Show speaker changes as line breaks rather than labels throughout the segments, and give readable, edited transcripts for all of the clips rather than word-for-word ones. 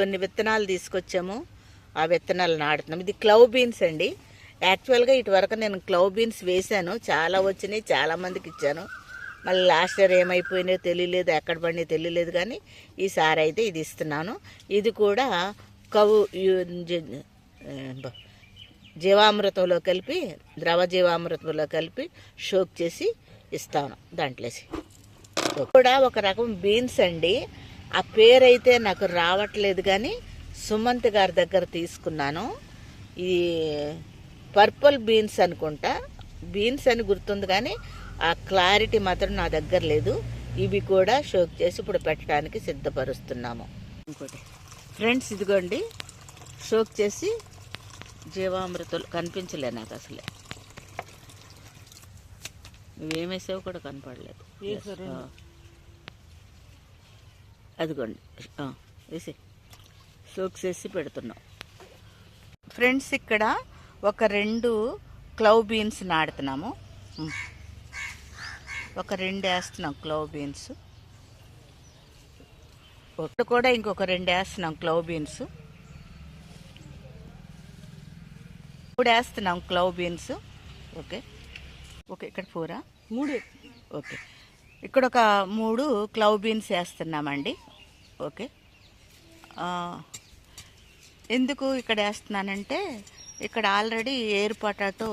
కొన్ని విత్తనాలు తీసుకొచ్చాము, ఆ విత్తనాలు నాటుతున్నాం. ఇది క్లవ్ బీన్స్ అండి. యాక్చువల్గా ఇటువరకు నేను క్లవ్ బీన్స్ వేశాను, చాలా వచ్చినాయి, చాలామందికి ఇచ్చాను. మళ్ళీ లాస్ట్ ఇయర్ ఏమైపోయినాయో తెలియలేదు, ఎక్కడ పడినాయో తెలియలేదు. కానీ ఈసారి అయితే ఇది ఇస్తున్నాను. ఇది కూడా జీవామృతంలో కలిపి, ద్రవ జీవామృతంలో కలిపి షోక్ చేసి ఇస్తాను దాంట్లోసి. కూడా ఒక రకం బీన్స్ అండి, ఆ పేరైతే నాకు రావట్లేదు, కానీ సుమంత్ గారి దగ్గర తీసుకున్నాను. ఈ పర్పుల్ బీన్స్ అనుకుంటా, బీన్స్ అని గుర్తుంది, కానీ ఆ క్లారిటీ మాత్రం నా దగ్గర లేదు. ఇవి కూడా షోక్ చేసి ఇప్పుడు పెట్టడానికి సిద్ధపరుస్తున్నాము. ఇంకోటి ఫ్రెండ్స్, ఇదిగోండి షోక్ చేసి జీవామృతాలు కనిపించలే నాకు అసలే. నువ్వేమేసావు కూడా కనపడలేదు. అదిగోండి వేసి షోక్ చేసి పెడుతున్నాం. ఫ్రెండ్స్, ఇక్కడ ఒక 2 క్లవ్ బీన్స్ నాడుతున్నాము. ఒక 2 వేస్తున్నాం క్లవ్ బీన్స్. ఒకటి కూడా ఇంకొక 2 వేస్తున్నాం క్లవ్ బీన్స్. 3 వేస్తున్నాం క్లవ్ బీన్స్. ఓకే ఓకే, ఇక్కడ 4 3. ఓకే, ఇక్కడ ఒక 3 క్లవ్ బీన్స్ వేస్తున్నామండి. ఓకే, ఎందుకు ఇక్కడ వేస్తున్నానంటే ఇక్కడ ఆల్రెడీ ఎయిర్ పొటాటో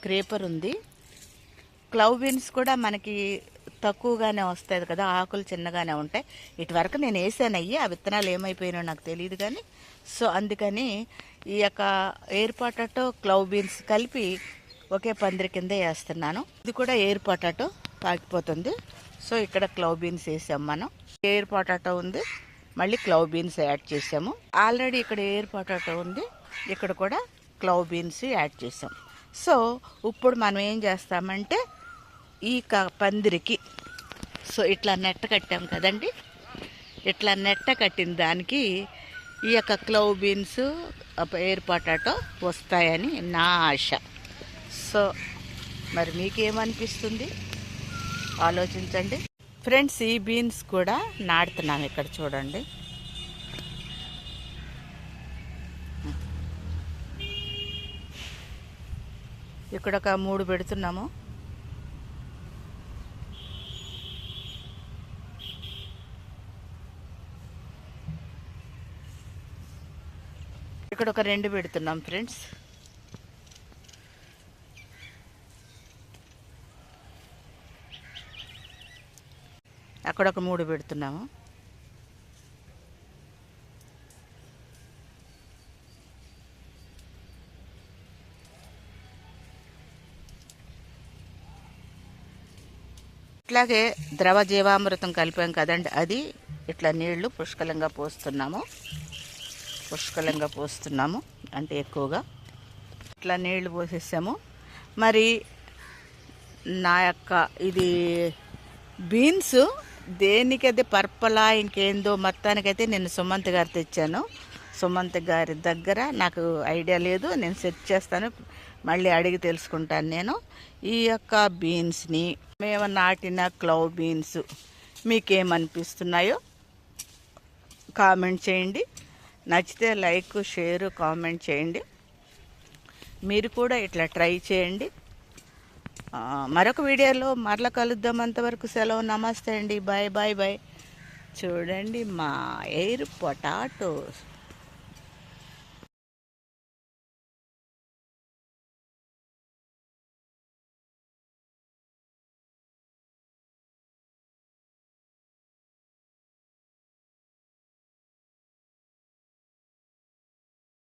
క్రేపర్ ఉంది. క్లవ్ బీన్స్ కూడా మనకి తక్కువగానే వస్తుంది కదా, ఆకులు చిన్నగానే ఉంటాయి. ఇటువరకు నేను వేసాను అయ్యి, ఆ విత్తనాలు ఏమైపోయినాయో నాకు తెలియదు. కానీ సో అందుకని ఈ యొక్క ఎయిర్ పొటాటో క్లవ్ బీన్స్ కలిపి ఒకే పందిరి కింద వేస్తున్నాను. ఇది కూడా ఎయిర్ పొటాటో పాకిపోతుంది. సో ఇక్కడ క్లవ్ బీన్స్ వేసాము మనం. ఎయిర్ పొటాటో ఉంది, మళ్ళీ క్లవ్ బీన్స్ యాడ్ చేసాము. ఆల్రెడీ ఇక్కడ ఎయిర్ పొటాటో ఉంది, ఇక్కడ కూడా క్లవ్ బీన్స్ యాడ్ చేసాం. సో ఇప్పుడు మనం ఏం చేస్తామంటే ఈ పందిరికి సో ఇట్లా నెట్ట కట్టాం కదండి, ఇట్లా నెట్ట కట్టిన దానికి ఈ యొక్క క్లవ్ బీన్స్ ఎయిర్ పొటాటో వస్తాయని నా ఆశ. సో మరి మీకేమనిపిస్తుంది ఆలోచించండి. ఫ్రెండ్స్, ఈ బీన్స్ కూడా నాటుతున్నాను. ఇక్కడ చూడండి, ఇక్కడ ఒక 3 పెడుతున్నాము. ఇక్కడ ఒక 2 పెడుతున్నాం ఫ్రెండ్స్. అక్కడ ఒక 3 పెడుతున్నాము. ఇట్లాగే ద్రవ జీవామృతం కలిపాం కదండి, అది ఇట్లా నీళ్లు పుష్కలంగా పోస్తున్నాము అంటే ఎక్కువగా ఇట్లా నీళ్లు పోసేసాము. మరి నా యొక్క ఇది బీన్స్ దేనికైతే పర్పలా ఇంకేందో మొత్తానికైతే నేను సుమంత్ గారు తెచ్చాను. సుమంత్ గారి దగ్గర నాకు ఐడియా లేదు, నేను సెర్చ్ చేస్తాను, మళ్ళీ అడిగి తెలుసుకుంటాను. నేను ఈ యొక్క బీన్స్ని మేము నాటిన క్లవ్ బీన్స్ మీకేమనిపిస్తున్నాయో కామెంట్ చేయండి. నచ్చితే లైక్, షేర్, కామెంట్ చేయండి. మీరు కూడా ఇట్లా ట్రై చేయండి. మరొక వీడియోలో మరలా కలుద్దాం. అంతవరకు సెలవు. నమస్తే అండి. Bye bye bye. చూడండి మా ఎయిర్ పొటాటోస్.